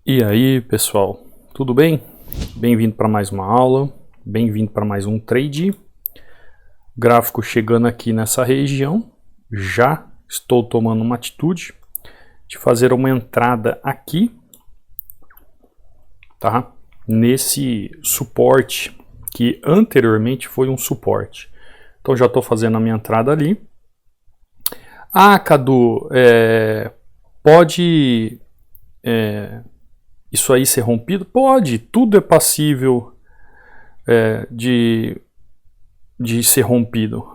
E aí, pessoal, tudo bem? Bem-vindo para mais uma aula, bem-vindo para mais um trade. Gráfico chegando aqui nessa região, já estou tomando uma atitude de fazer uma entrada aqui, tá? Nesse suporte que anteriormente foi um suporte. Então já estou fazendo a minha entrada ali. Ah, Cadu, pode isso aí ser rompido? Pode, tudo é passível de ser rompido.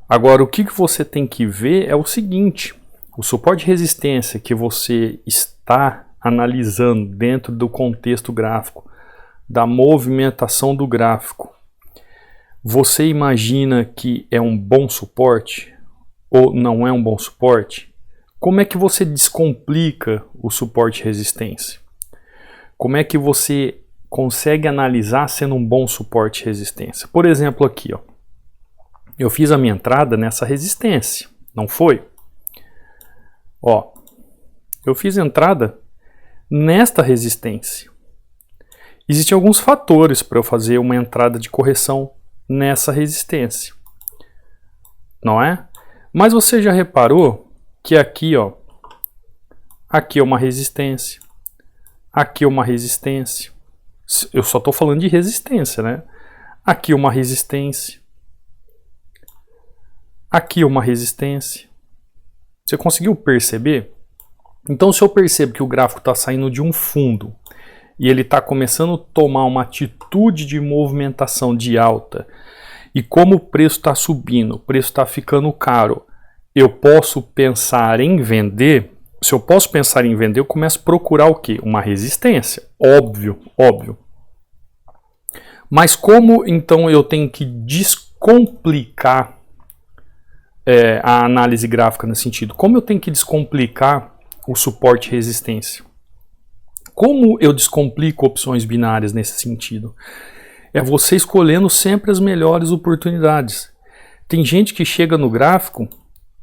Agora, o que você tem que ver é o seguinte: o suporte de resistência que você está analisando dentro do contexto gráfico, da movimentação do gráfico, você imagina que é um bom suporte ou não é um bom suporte? Como é que você descomplica o suporte de resistência? Como é que você consegue analisar sendo um bom suporte de resistência? Por exemplo, aqui, ó, eu fiz a minha entrada nessa resistência, não foi? Ó, eu fiz a entrada nesta resistência. Existem alguns fatores para eu fazer uma entrada de correção nessa resistência, não é? Mas você já reparou que aqui, ó, aqui é uma resistência, aqui é uma resistência. Eu só estou falando de resistência, né? Aqui é uma resistência, aqui é uma resistência. Você conseguiu perceber? Então, se eu percebo que o gráfico está saindo de um fundo e ele está começando a tomar uma atitude de movimentação de alta, e como o preço está subindo, o preço está ficando caro, eu posso pensar em vender. Se eu posso pensar em vender, eu começo a procurar o quê? Uma resistência. Óbvio, óbvio. Mas como então eu tenho que descomplicar a análise gráfica nesse sentido? Como eu tenho que descomplicar o suporte e resistência? Como eu descomplico opções binárias nesse sentido? É você escolhendo sempre as melhores oportunidades. Tem gente que chega no gráfico,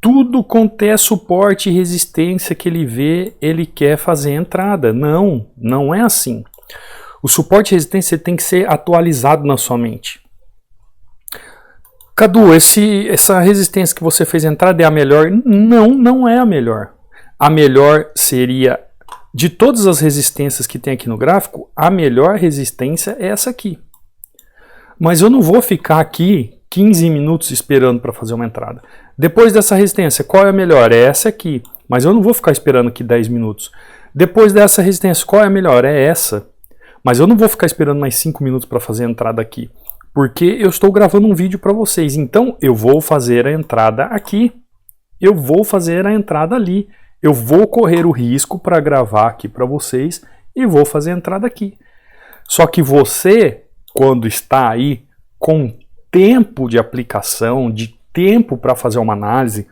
tudo quanto é suporte e resistência que ele vê, ele quer fazer entrada. Não, não é assim. O suporte e resistência tem que ser atualizado na sua mente. Cadu, essa resistência que você fez entrada é a melhor? Não, não é a melhor. A melhor seria, de todas as resistências que tem aqui no gráfico, a melhor resistência é essa aqui. Mas eu não vou ficar aqui 15 minutos esperando para fazer uma entrada. Depois dessa resistência, qual é a melhor? É essa aqui. Mas eu não vou ficar esperando aqui 10 minutos. Depois dessa resistência, qual é a melhor? É essa. Mas eu não vou ficar esperando mais 5 minutos para fazer a entrada aqui. Porque eu estou gravando um vídeo para vocês. Então eu vou fazer a entrada aqui. Eu vou fazer a entrada ali. Eu vou correr o risco para gravar aqui para vocês e vou fazer a entrada aqui. Só que você, quando está aí com tempo de aplicação, de tempo para fazer uma análise,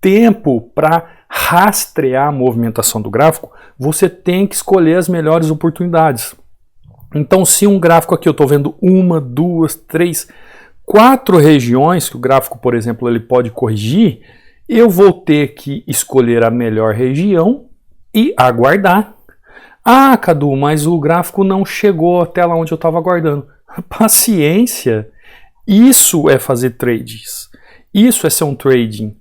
tempo para rastrear a movimentação do gráfico, você tem que escolher as melhores oportunidades. Então, se um gráfico aqui eu estou vendo 1, 2, 3, 4 regiões que o gráfico, por exemplo, ele pode corrigir, eu vou ter que escolher a melhor região e aguardar. Ah, Cadu, mas o gráfico não chegou até lá onde eu estava aguardando. Paciência. Isso é fazer trades. Isso é ser um trading.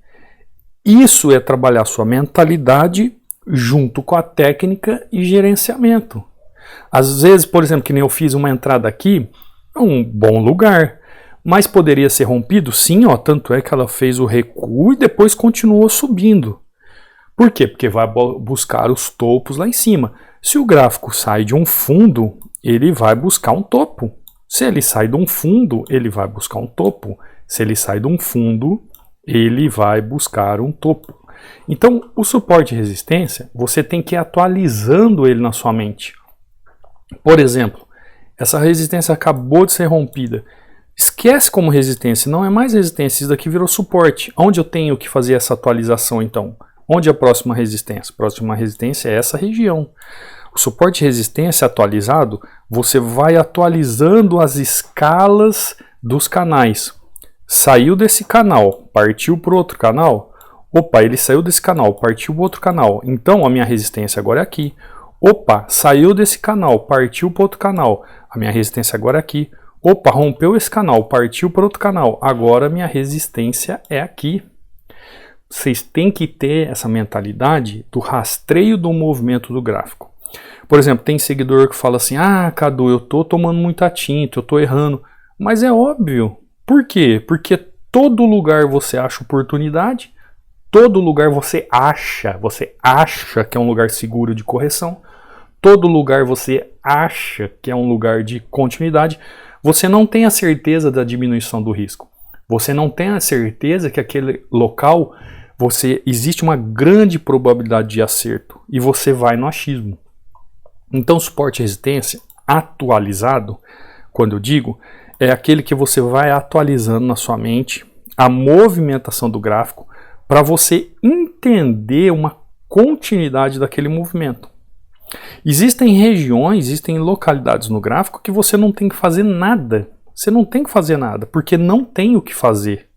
Isso é trabalhar sua mentalidade junto com a técnica e gerenciamento. Às vezes, por exemplo, que nem eu fiz uma entrada aqui, é um bom lugar. Mas poderia ser rompido? Sim, ó, tanto é que ela fez o recuo e depois continuou subindo. Por quê? Porque vai buscar os topos lá em cima. Se o gráfico sai de um fundo, ele vai buscar um topo. Se ele sai de um fundo, ele vai buscar um topo. Se ele sai de um fundo, ele vai buscar um topo. Então, o suporte e resistência, você tem que ir atualizando ele na sua mente. Por exemplo, essa resistência acabou de ser rompida. Esquece como resistência, não é mais resistência, isso daqui virou suporte. Onde eu tenho que fazer essa atualização então? Onde é a próxima resistência? A próxima resistência é essa região. O suporte e resistência atualizado, você vai atualizando as escalas dos canais. Saiu desse canal, partiu para outro canal, Opa, ele saiu desse canal, partiu para outro canal. Então a minha resistência agora é aqui. Opa, saiu desse canal, partiu para outro canal. A minha resistência agora é aqui. Opa, rompeu esse canal, partiu para outro canal. Agora a minha resistência é aqui. Vocês têm que ter essa mentalidade do rastreio do movimento do gráfico. Por exemplo, tem seguidor que fala assim: ah, Cadu, eu tô tomando muita tinta, eu tô errando. Mas é óbvio. Por quê? Porque todo lugar você acha oportunidade, todo lugar você acha que é um lugar seguro de correção, todo lugar você acha que é um lugar de continuidade. Você não tem a certeza da diminuição do risco. Você não tem a certeza que aquele local existe uma grande probabilidade de acerto e você vai no achismo. Então, suporte e resistência atualizado, quando eu digo, é aquele que você vai atualizando na sua mente a movimentação do gráfico para você entender uma continuidade daquele movimento. Existem regiões, existem localidades no gráfico que você não tem que fazer nada. Você não tem que fazer nada, porque não tem o que fazer.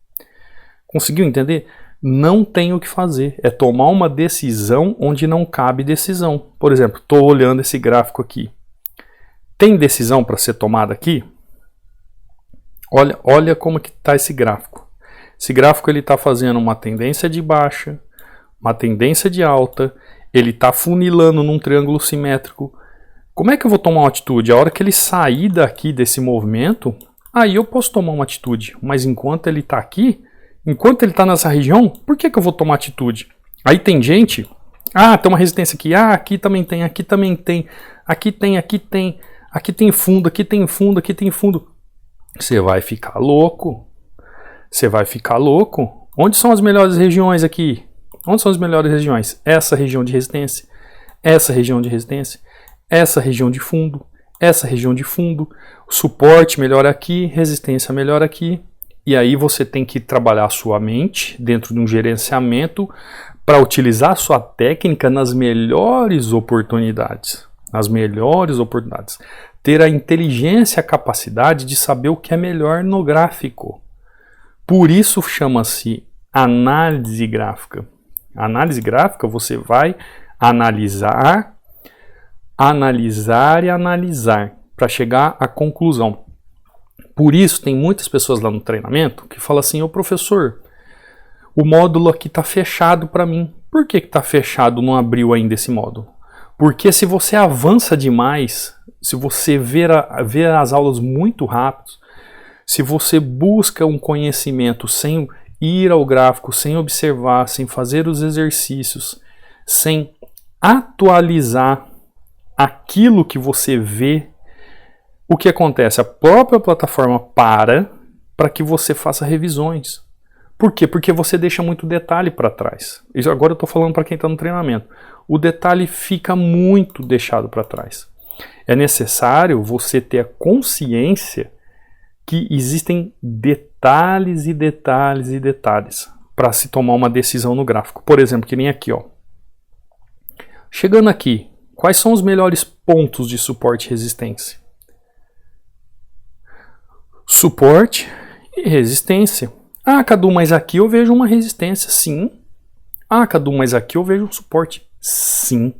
Conseguiu entender? Não tem o que fazer. É tomar uma decisão onde não cabe decisão. Por exemplo, estou olhando esse gráfico aqui. Tem decisão para ser tomada aqui? Olha como que está esse gráfico. Esse gráfico está fazendo uma tendência de baixa, uma tendência de alta, ele está funilando num triângulo simétrico. Como é que eu vou tomar uma atitude? A hora que ele sair daqui desse movimento, aí eu posso tomar uma atitude. Mas enquanto ele está aqui, enquanto ele está nessa região, por que eu vou tomar atitude? Aí tem gente, tem uma resistência aqui, aqui também tem, aqui também tem, aqui tem, aqui tem, aqui tem fundo, aqui tem fundo, aqui tem fundo. Você vai ficar louco. Você vai ficar louco. Onde são as melhores regiões aqui? Onde são as melhores regiões? Essa região de resistência, essa região de resistência, essa região de fundo, essa região de fundo. Suporte melhor aqui, resistência melhor aqui. E aí você tem que trabalhar a sua mente dentro de um gerenciamento para utilizar a sua técnica nas melhores oportunidades. Nas melhores oportunidades. Ter a inteligência, a capacidade de saber o que é melhor no gráfico. Por isso chama-se análise gráfica. Análise gráfica você vai analisar e analisar para chegar à conclusão. Por isso, tem muitas pessoas lá no treinamento que falam assim: ô professor, o módulo aqui está fechado para mim. Por que está fechado, não abriu ainda esse módulo? Porque se você avança demais, se você vê as aulas muito rápido, se você busca um conhecimento sem ir ao gráfico, sem observar, sem fazer os exercícios, sem atualizar aquilo que você vê, o que acontece? A própria plataforma para que você faça revisões. Por quê? Porque você deixa muito detalhe para trás. Agora eu estou falando para quem está no treinamento. O detalhe fica muito deixado para trás. É necessário você ter a consciência que existem detalhes e detalhes e detalhes para se tomar uma decisão no gráfico. Por exemplo, que nem aqui, ó. Chegando aqui, quais são os melhores pontos de suporte e resistência? Suporte e resistência. Cadu, mas aqui eu vejo uma resistência. Sim. Cadu, mas aqui eu vejo um suporte. Sim.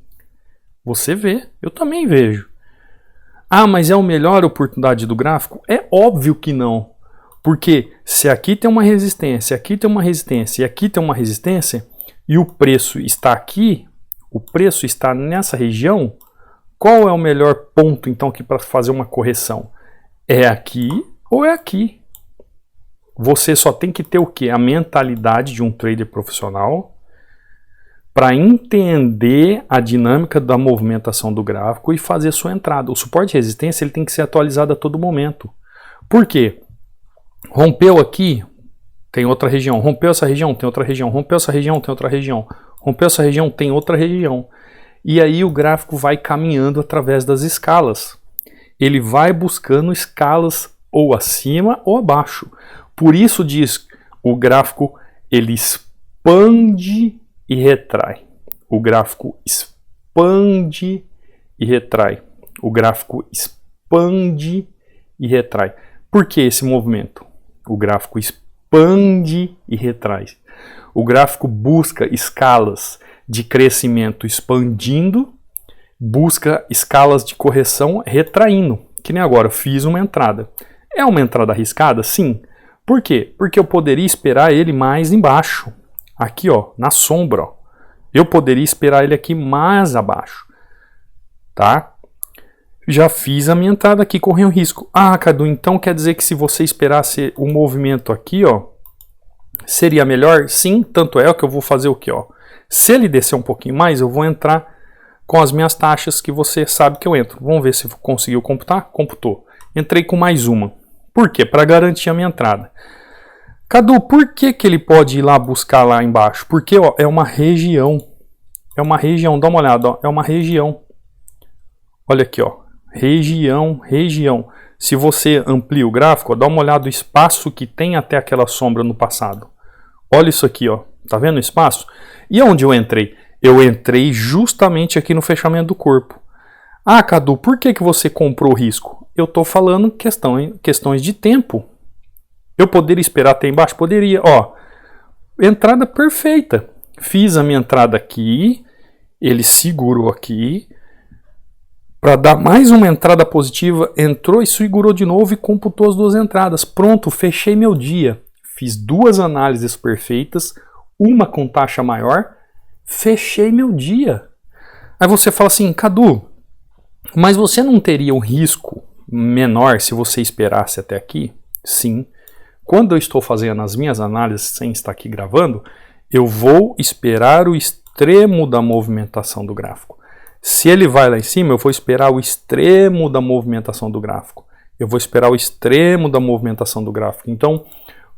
Você vê, eu também vejo. Mas é a melhor oportunidade do gráfico? É óbvio que não. Porque se aqui tem uma resistência, aqui tem uma resistência e aqui tem uma resistência, e o preço está aqui, o preço está nessa região, qual é o melhor ponto então aqui para fazer uma correção? É aqui ou é aqui? Você só tem que ter o quê? A mentalidade de um trader profissional para entender a dinâmica da movimentação do gráfico e fazer sua entrada. O suporte e resistência ele tem que ser atualizado a todo momento. Por quê? Rompeu aqui, tem outra região. Rompeu essa região, tem outra região. Rompeu essa região, tem outra região. Rompeu essa região, tem outra região. E aí o gráfico vai caminhando através das escalas. Ele vai buscando escalas ou acima ou abaixo. Por isso diz, o gráfico ele expande e retrai. O gráfico expande e retrai. O gráfico expande e retrai. Por que esse movimento? O gráfico expande e retrai. O gráfico busca escalas de crescimento expandindo, busca escalas de correção retraindo. Que nem agora, fiz uma entrada. É uma entrada arriscada? Sim. Por quê? Porque eu poderia esperar ele mais embaixo. Aqui, ó, na sombra, ó. Eu poderia esperar ele aqui mais abaixo. Tá? Já fiz a minha entrada aqui, corri um risco. Ah, Cadu, então quer dizer que se você esperasse o movimento aqui, ó, seria melhor? Sim, tanto é que eu vou fazer o quê, ó? Se ele descer um pouquinho mais, eu vou entrar com as minhas taxas que você sabe que eu entro. Vamos ver se conseguiu computar? Computou. Entrei com mais uma. Por quê? Para garantir a minha entrada. Cadu, por que ele pode ir lá buscar lá embaixo? Porque ó, é uma região. É uma região, dá uma olhada, ó, é uma região. Olha aqui, ó. Região, região. Se você amplia o gráfico, ó, dá uma olhada no espaço que tem até aquela sombra no passado. Olha isso aqui, ó. Tá vendo o espaço? E onde eu entrei? Eu entrei justamente aqui no fechamento do corpo. Ah, Cadu, por que você comprou o risco? Eu tô falando questões de tempo. Eu poderia esperar até embaixo? Poderia. Ó, entrada perfeita. Fiz a minha entrada aqui. Ele segurou aqui. Para dar mais uma entrada positiva, entrou e segurou de novo e computou as duas entradas. Pronto, fechei meu dia. Fiz duas análises perfeitas, uma com taxa maior, fechei meu dia. Aí você fala assim, Cadu, mas você não teria um risco menor se você esperasse até aqui? Sim. Quando eu estou fazendo as minhas análises sem estar aqui gravando, eu vou esperar o extremo da movimentação do gráfico. Se ele vai lá em cima, eu vou esperar o extremo da movimentação do gráfico. Eu vou esperar o extremo da movimentação do gráfico. Então,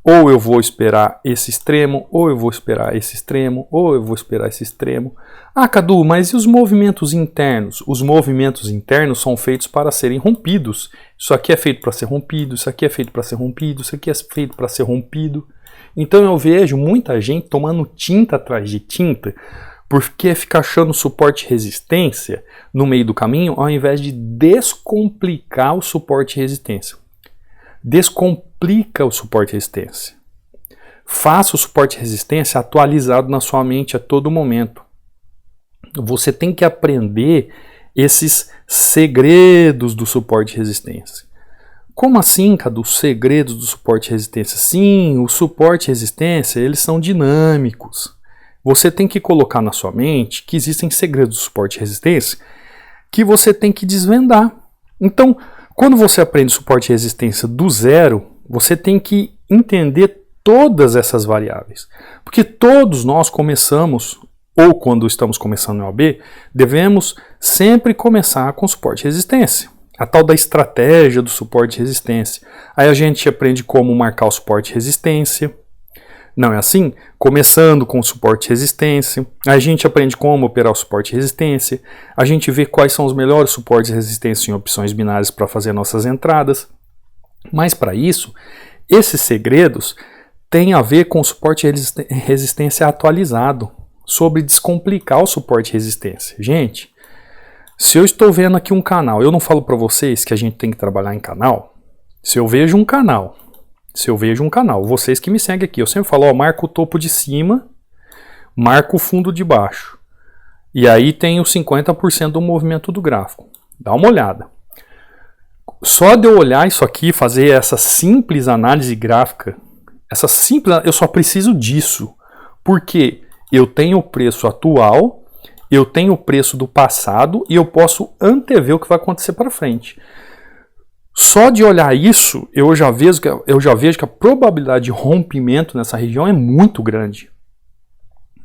ou eu vou esperar esse extremo, ou eu vou esperar esse extremo, ou eu vou esperar esse extremo. Ah, Cadu, mas e os movimentos internos? Os movimentos internos são feitos para serem rompidos. Isso aqui é feito para ser rompido, isso aqui é feito para ser rompido, isso aqui é feito para ser rompido. Então eu vejo muita gente tomando tinta atrás de tinta, porque fica achando suporte e resistência no meio do caminho, ao invés de descomplicar o suporte e resistência. Descomplica o suporte e resistência. Faça o suporte e resistência atualizado na sua mente a todo momento. Você tem que aprender esses segredos do suporte e resistência. Como assim, Cadu, os segredos do suporte e resistência? Sim, o suporte e resistência, eles são dinâmicos. Você tem que colocar na sua mente que existem segredos do suporte e resistência que você tem que desvendar. Então, quando você aprende suporte e resistência do zero, você tem que entender todas essas variáveis. Porque todos nós começamos, ou quando estamos começando no OAB, devemos sempre começar com suporte e resistência. A tal da estratégia do suporte e resistência. Aí a gente aprende como marcar o suporte e resistência. Não é assim? Começando com suporte e resistência, a gente aprende como operar o suporte e resistência, a gente vê quais são os melhores suportes e resistências em opções binárias para fazer nossas entradas. Mas para isso, esses segredos têm a ver com o suporte e resistência atualizado, sobre descomplicar o suporte e resistência. Gente, se eu estou vendo aqui um canal, eu não falo para vocês que a gente tem que trabalhar em canal? Se eu vejo um canal, vocês que me seguem aqui, eu sempre falo, ó, marca o topo de cima, marca o fundo de baixo. E aí tem os 50% do movimento do gráfico. Dá uma olhada. Só de eu olhar isso aqui, fazer essa simples análise gráfica, eu só preciso disso. Porque eu tenho o preço atual, eu tenho o preço do passado e eu posso antever o que vai acontecer para frente. Só de olhar isso, eu já vejo que a probabilidade de rompimento nessa região é muito grande.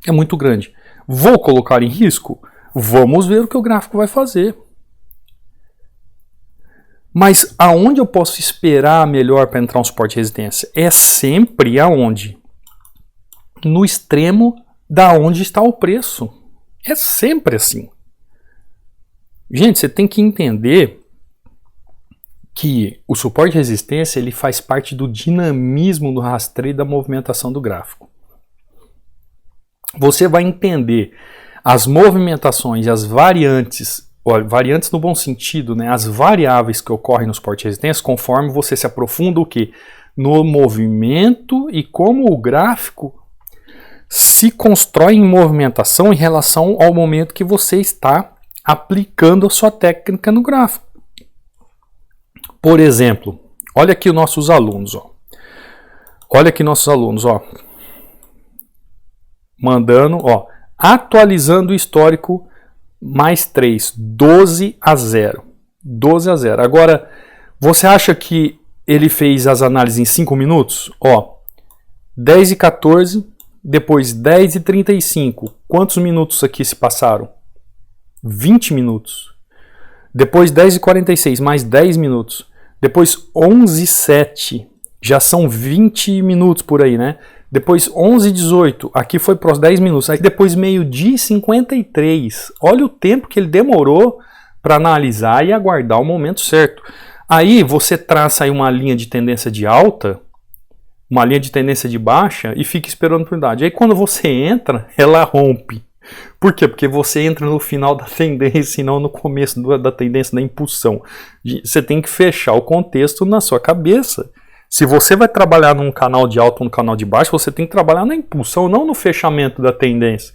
É muito grande. Vou colocar em risco? Vamos ver o que o gráfico vai fazer. Mas aonde eu posso esperar melhor para entrar um suporte e resistência? É sempre aonde? No extremo da onde está o preço. É sempre assim. Gente, você tem que entender que o suporte e resistência ele faz parte do dinamismo do rastreio da movimentação do gráfico. Você vai entender as movimentações e as variantes no bom sentido, né, as variáveis que ocorrem no suporte e resistência conforme você se aprofunda o quê? No movimento e como o gráfico se constrói em movimentação em relação ao momento que você está aplicando a sua técnica no gráfico. Por exemplo, olha aqui os nossos alunos, ó. Olha aqui nossos alunos, ó. Mandando, ó, atualizando o histórico mais 3, 12-0. 12-0. Agora, você acha que ele fez as análises em 5 minutos? Ó, 10-14, depois 10-35. Quantos minutos aqui se passaram? 20 minutos. Depois 10:46, mais 10 minutos. Depois 11:07, já são 20 minutos por aí, né? Depois 11:18, aqui foi para os 10 minutos. Aí depois 12:53. Olha o tempo que ele demorou para analisar e aguardar o momento certo. Aí você traça aí uma linha de tendência de alta, uma linha de tendência de baixa e fica esperando a oportunidade. Aí quando você entra, ela rompe. Por quê? Porque você entra no final da tendência e não no começo da tendência da impulsão. Você tem que fechar o contexto na sua cabeça. Se você vai trabalhar num canal de alta ou num canal de baixo, você tem que trabalhar na impulsão, não no fechamento da tendência.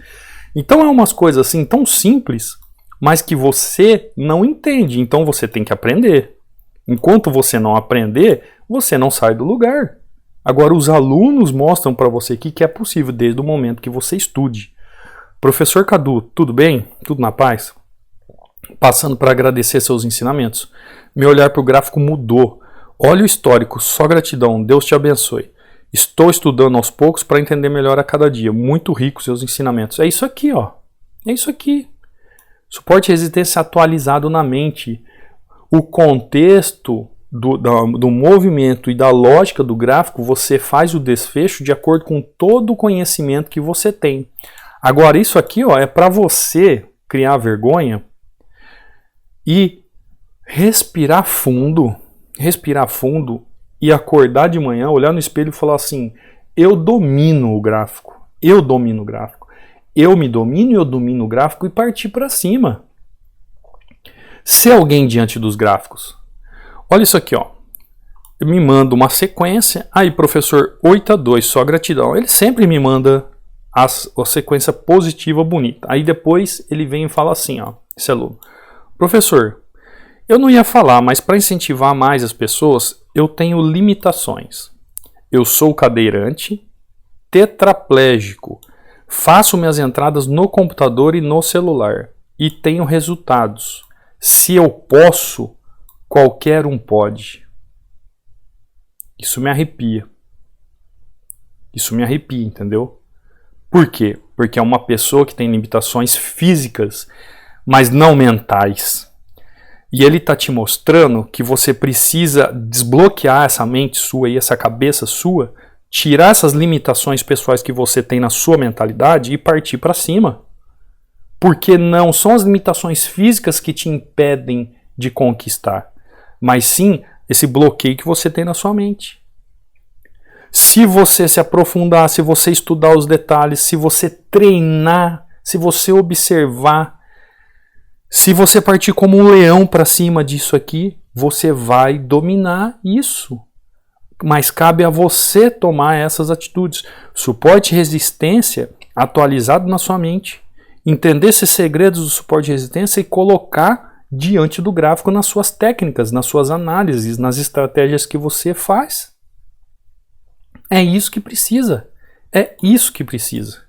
Então é umas coisas assim tão simples, mas que você não entende. Então você tem que aprender. Enquanto você não aprender, você não sai do lugar. Agora os alunos mostram para você que é possível desde o momento que você estude. Professor Cadu, tudo bem? Tudo na paz? Passando para agradecer seus ensinamentos. Meu olhar para o gráfico mudou. Olha o histórico, só gratidão, Deus te abençoe. Estou estudando aos poucos para entender melhor a cada dia. Muito rico seus ensinamentos. É isso aqui, ó. É isso aqui. Suporte e resistência atualizado na mente. O contexto do movimento e da lógica do gráfico, você faz o desfecho de acordo com todo o conhecimento que você tem. Agora, isso aqui, ó, é para você criar vergonha e respirar fundo e acordar de manhã, olhar no espelho e falar assim: eu domino o gráfico, eu domino o gráfico, eu me domino e eu domino o gráfico, e partir para cima. Ser alguém diante dos gráficos. Olha isso aqui, ó. Ele me manda uma sequência. Aí, professor, 8-2, só gratidão. Ele sempre me manda a sequência positiva bonita. Aí depois ele vem e fala assim, ó, esse aluno: professor, eu não ia falar, mas para incentivar mais as pessoas, eu tenho limitações. Eu sou cadeirante, tetraplégico, faço minhas entradas no computador e no celular e tenho resultados. Se eu posso, qualquer um pode. Isso me arrepia. Isso me arrepia, entendeu? Por quê? Porque é uma pessoa que tem limitações físicas, mas não mentais. E ele está te mostrando que você precisa desbloquear essa mente sua e essa cabeça sua, tirar essas limitações pessoais que você tem na sua mentalidade e partir para cima. Porque não são as limitações físicas que te impedem de conquistar, mas sim esse bloqueio que você tem na sua mente. Se você se aprofundar, se você estudar os detalhes, se você treinar, se você observar, se você partir como um leão para cima disso aqui, você vai dominar isso. Mas cabe a você tomar essas atitudes. Suporte e resistência atualizado na sua mente. Entender esses segredos do suporte e resistência e colocar diante do gráfico nas suas técnicas, nas suas análises, nas estratégias que você faz. É isso que precisa. É isso que precisa.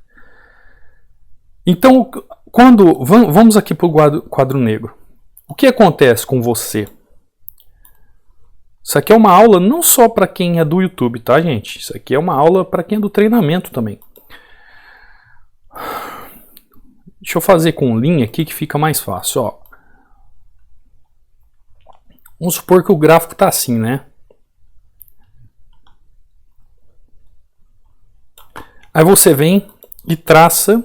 Então, vamos aqui para o quadro negro. O que acontece com você? Isso aqui é uma aula não só para quem é do YouTube, tá, gente? Isso aqui é uma aula para quem é do treinamento também. Deixa eu fazer com linha aqui que fica mais fácil, ó. Vamos supor que o gráfico está assim, né? Aí você vem e traça.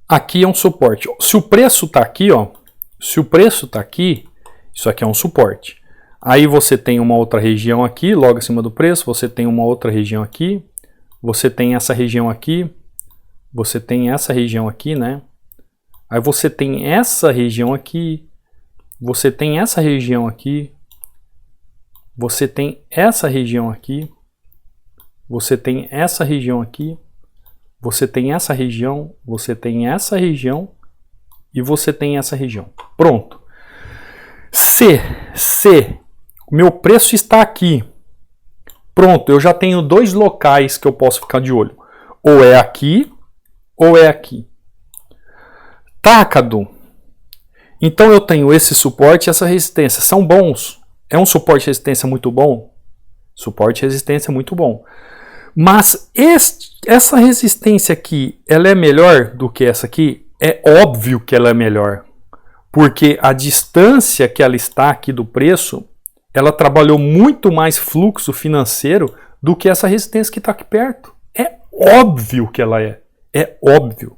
Aqui é um suporte. Se o preço está aqui, ó. Se o preço está aqui, isso aqui é um suporte. Aí você tem uma outra região aqui, logo acima do preço. Você tem uma outra região aqui. Você tem essa região aqui. Você tem essa região aqui, né? Aí você tem essa região aqui. Você tem essa região aqui. Você tem essa região aqui. você tem essa região aqui, você tem essa região, você tem essa região e você tem essa região. Pronto. Se o meu preço está aqui, pronto, eu já tenho dois locais que eu posso ficar de olho. Ou é aqui, ou é aqui. Tá, Cadu? Então eu tenho esse suporte e essa resistência. São bons. É um suporte e resistência muito bom? Suporte e resistência muito bom. Mas essa resistência aqui, ela é melhor do que essa aqui? É óbvio que ela é melhor. Porque a distância que ela está aqui do preço, ela trabalhou muito mais fluxo financeiro do que essa resistência que está aqui perto. É óbvio que ela é. É óbvio.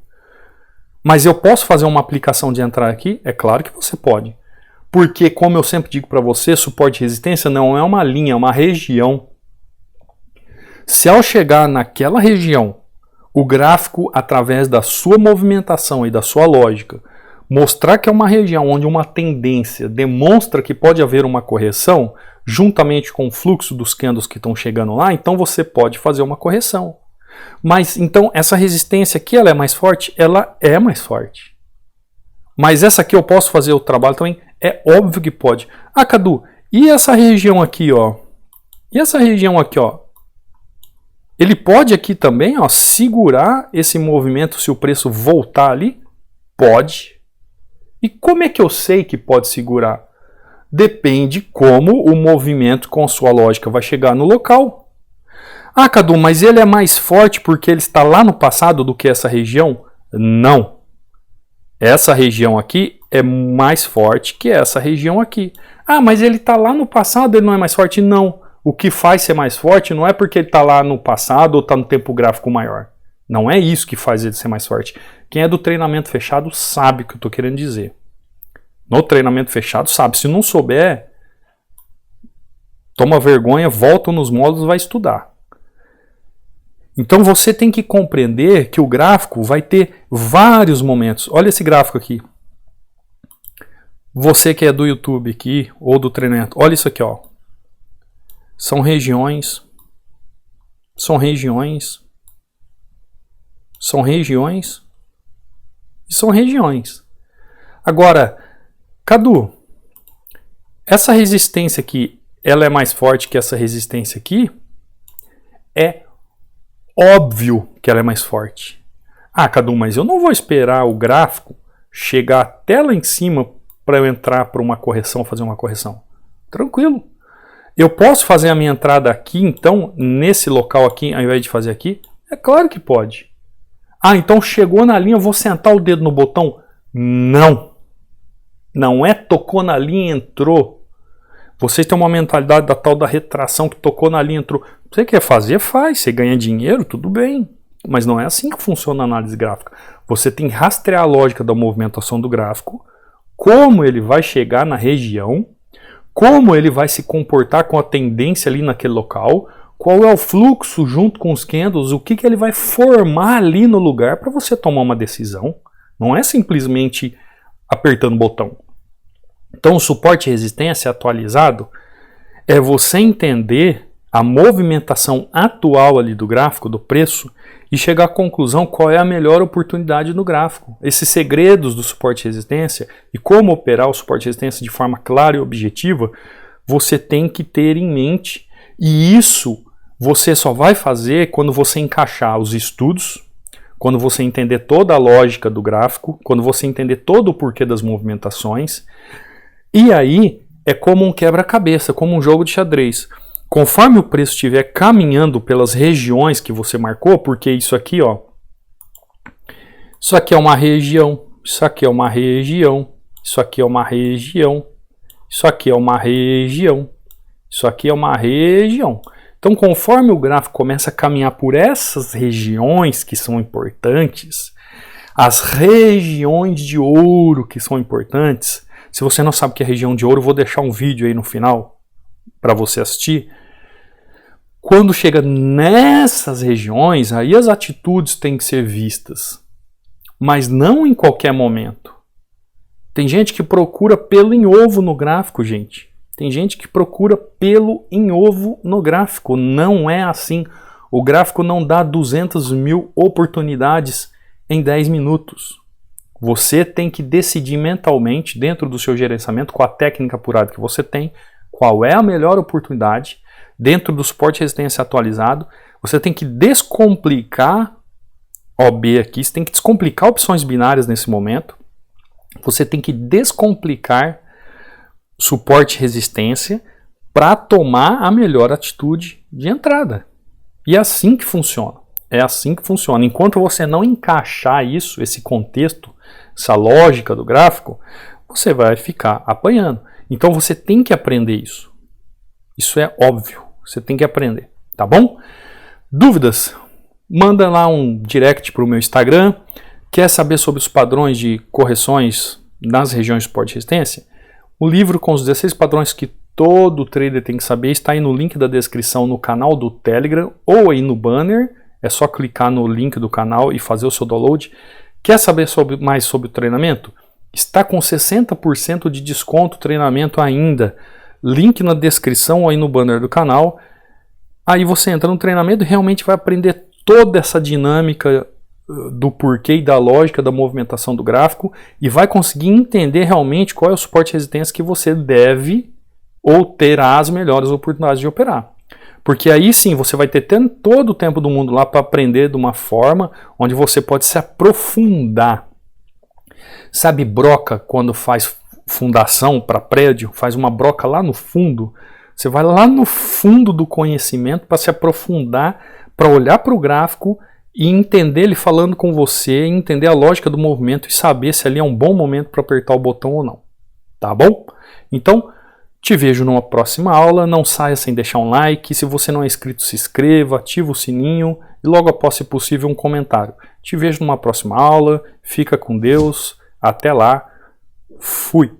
Mas eu posso fazer uma aplicação de entrar aqui? É claro que você pode. Porque, como eu sempre digo para você, suporte e resistência não é uma linha, é uma região. Se ao chegar naquela região, o gráfico, através da sua movimentação e da sua lógica, mostrar que é uma região onde uma tendência demonstra que pode haver uma correção, juntamente com o fluxo dos candles que estão chegando lá, então você pode fazer uma correção. Mas então essa resistência aqui, ela é mais forte? Ela é mais forte. Mas essa aqui eu posso fazer o trabalho também? É óbvio que pode. Ah, Cadu, e essa região aqui, ó? E essa região aqui, ó? Ele pode aqui também, ó, segurar esse movimento se o preço voltar ali? Pode. E como é que eu sei que pode segurar? Depende como o movimento com sua lógica vai chegar no local. Ah, Cadu, mas ele é mais forte porque ele está lá no passado do que essa região? Não. Essa região aqui é mais forte que essa região aqui. Ah, mas ele está lá no passado, ele não é mais forte? Não. O que faz ser mais forte não é porque ele está lá no passado ou está no tempo gráfico maior. Não é isso que faz ele ser mais forte. Quem é do treinamento fechado sabe o que eu estou querendo dizer. No treinamento fechado sabe. Se não souber, toma vergonha, volta nos módulos e vai estudar. Então você tem que compreender que o gráfico vai ter vários momentos. Olha esse gráfico aqui. Você que é do YouTube aqui, ou do treinamento, olha isso aqui, ó. São regiões, são regiões, são regiões e são regiões. Agora, Cadu, essa resistência aqui, ela é mais forte que essa resistência aqui? É óbvio que ela é mais forte. Ah, Cadu, mas eu não vou esperar o gráfico chegar até lá em cima para eu entrar para uma correção, fazer uma correção. Tranquilo. Eu posso fazer a minha entrada aqui, então, nesse local aqui, ao invés de fazer aqui? É claro que pode. Ah, então chegou na linha, eu vou sentar o dedo no botão? Não. Não é tocou na linha e entrou. Vocês têm uma mentalidade da tal da retração que tocou na linha e entrou. Você quer fazer? Faz. Você ganha dinheiro? Tudo bem. Mas não é assim que funciona a análise gráfica. Você tem que rastrear a lógica da movimentação do gráfico, como ele vai chegar na região, como ele vai se comportar com a tendência ali naquele local, qual é o fluxo junto com os candles, o que ele vai formar ali no lugar para você tomar uma decisão. Não é simplesmente apertando o botão. Então o suporte e resistência atualizado é você entender a movimentação atual ali do gráfico, do preço, e chegar à conclusão qual é a melhor oportunidade no gráfico. Esses segredos do suporte e resistência e como operar o suporte e resistência de forma clara e objetiva, você tem que ter em mente, e isso você só vai fazer quando você encaixar os estudos, quando você entender toda a lógica do gráfico, quando você entender todo o porquê das movimentações, e aí é como um quebra-cabeça, como um jogo de xadrez. Conforme o preço estiver caminhando pelas regiões que você marcou, porque isso aqui, ó, isso aqui é uma região, isso aqui é uma região, isso aqui é uma região, isso aqui é uma região, isso aqui é uma região. Então, conforme o gráfico começa a caminhar por essas regiões que são importantes, as regiões de ouro que são importantes, se você não sabe o que é região de ouro, eu vou deixar um vídeo aí no final para você assistir. Quando chega nessas regiões, aí as atitudes têm que ser vistas, mas não em qualquer momento. Tem gente que procura pelo em ovo no gráfico, gente. Tem gente que procura pelo em ovo no gráfico. Não é assim. O gráfico não dá 200 mil oportunidades em 10 minutos. Você tem que decidir mentalmente, dentro do seu gerenciamento, com a técnica apurada que você tem, qual é a melhor oportunidade, dentro do suporte e resistência atualizado. Você tem que descomplicar OB aqui, você tem que descomplicar opções binárias nesse momento. Você tem que descomplicar suporte e resistência para tomar a melhor atitude de entrada. E é assim que funciona. É assim que funciona. Enquanto você não encaixar isso, esse contexto, essa lógica do gráfico, você vai ficar apanhando. Então você tem que aprender isso. Isso é óbvio. Você tem que aprender. Tá bom? Dúvidas? Manda lá um direct para o meu Instagram. Quer saber sobre os padrões de correções nas regiões de suporte e resistência? O livro com os 16 padrões que todo trader tem que saber está aí no link da descrição no canal do Telegram ou aí no banner. É só clicar no link do canal e fazer o seu download. Quer saber mais sobre o treinamento? Está com 60% de desconto o treinamento ainda. Link na descrição ou aí no banner do canal. Aí você entra no treinamento e realmente vai aprender toda essa dinâmica do porquê e da lógica da movimentação do gráfico e vai conseguir entender realmente qual é o suporte e resistência que você deve ou terá as melhores oportunidades de operar. Porque aí sim você vai ter todo o tempo do mundo lá para aprender de uma forma onde você pode se aprofundar. Sabe broca quando faz fundação para prédio? Faz uma broca lá no fundo. Você vai lá no fundo do conhecimento para se aprofundar, para olhar para o gráfico e entender ele falando com você, entender a lógica do movimento e saber se ali é um bom momento para apertar o botão ou não. Tá bom? Então, te vejo numa próxima aula. Não saia sem deixar um like. Se você não é inscrito, se inscreva, ativa o sininho e logo após, se possível, um comentário. Te vejo numa próxima aula. Fica com Deus. Até lá. Fui.